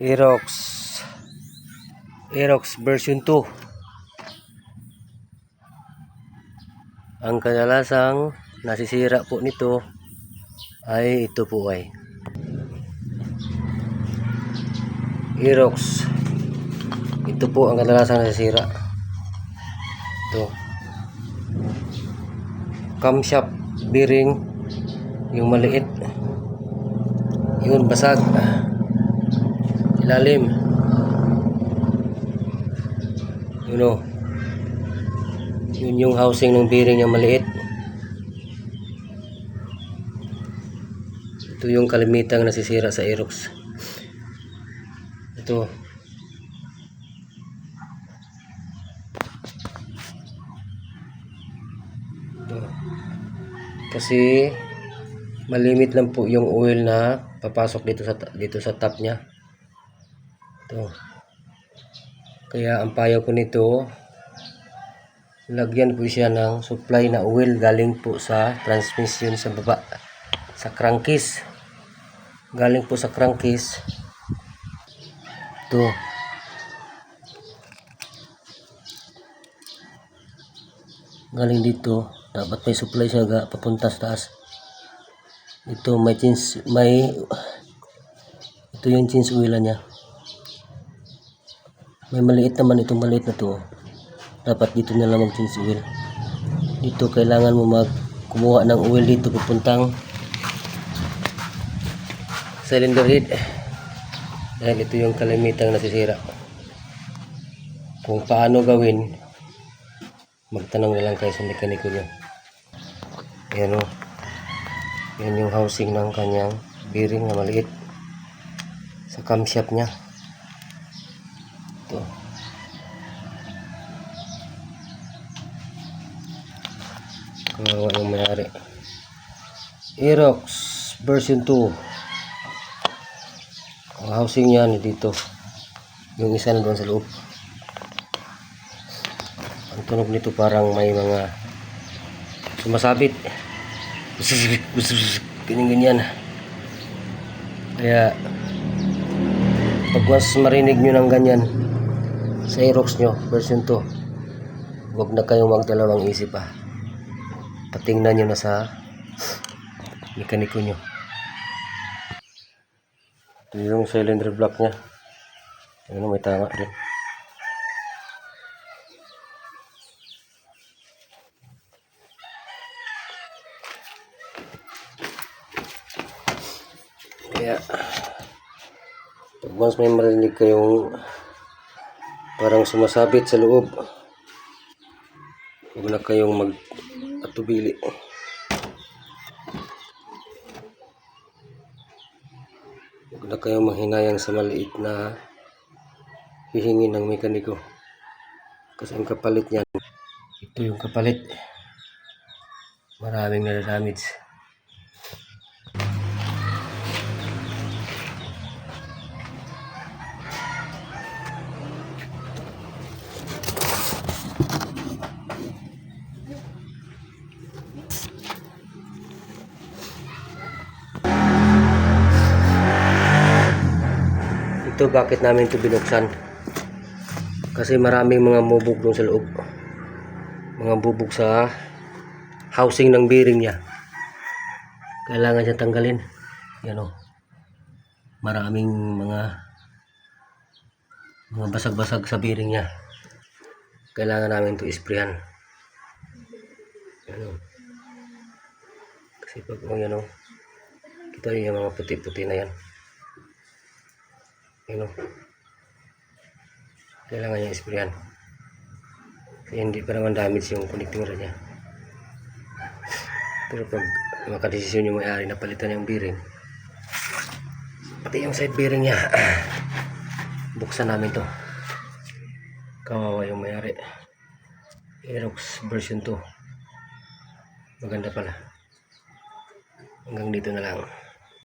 Aerox version 2. Ang kadalasang nasisira po nito ay ito po ay Aerox. Ito po ang kadalasang nasisira. Ito. Camshaft bearing, yung maliit. Yun, basag. Ilalim. Yun o. Yun yung housing ng bearing yung maliit. Ito yung kalimitang nasisira sa Aerox. Ito. Ito. Kasi malimit lang po yung oil na papasok dito sa top niya. Ito. Kaya ang payo ko nito, lagyan po siya ng supply na oil galing po sa transmission sa baba, sa crankcase. Galing po sa crankcase. Ito. Galing dito, dapat may supply siya papunta sa taas. Ito ito yung change oil niya. May maliit naman itong maliit na to. Dapat dito na lang mag-change oil. Dito kailangan mo kumuha ng oil dito papuntang cylinder head. Dahil ito yung kalimitang nasisira. Kung paano gawin, magtanong na lang kayo sa mekaniko nyo. Ayan o. Yan yung housing ng kanyang bearing na maliit sa camshaft nya. Ito. Kawawa yung mayari. Aerox version 2. Ang housing nya dito. Yung isa na doon sa loob. Ang tunog nito parang may mga sumasabit. Ganyan. Kaya pag mas marinig nyo ng ganyan sa Aerox nyo version 2, huwag na kayong magdalawang isip pa. Patingnan nyo na sa mekaniko nyo. Ito yung cylinder block nya. Ayun, may tama din. Kaya pag once may marinig kayong parang sumasabit sa loob, huwag na kayong mag-atubili. Huwag na kayong manghinayang sa maliit na hihingi ng mekaniko. Kasi ang kapalit niyan, ito yung kapalit. Maraming na-damage. Ito bakit namin ito binuksan, kasi maraming mga bubog doon sa loob, mga bubog sa housing ng bearing niya, kailangan siya tanggalin. Yan o, maraming mga basag-basag sa bearing niya, kailangan namin ito isprayan. Yan o, kasi pag yan o, kita yung mga puti-puti na yan. Yan o, kailangan niya isprayan. Kasi hindi pa naman damage yung connecting rod niya. Pero pag makadesisyon yung may-ari na palitan yung bearing, pati yung side bearing niya, buksan namin to. Kawawa yung may-ari. Aerox version 2. Maganda pala. Hanggang dito na lang.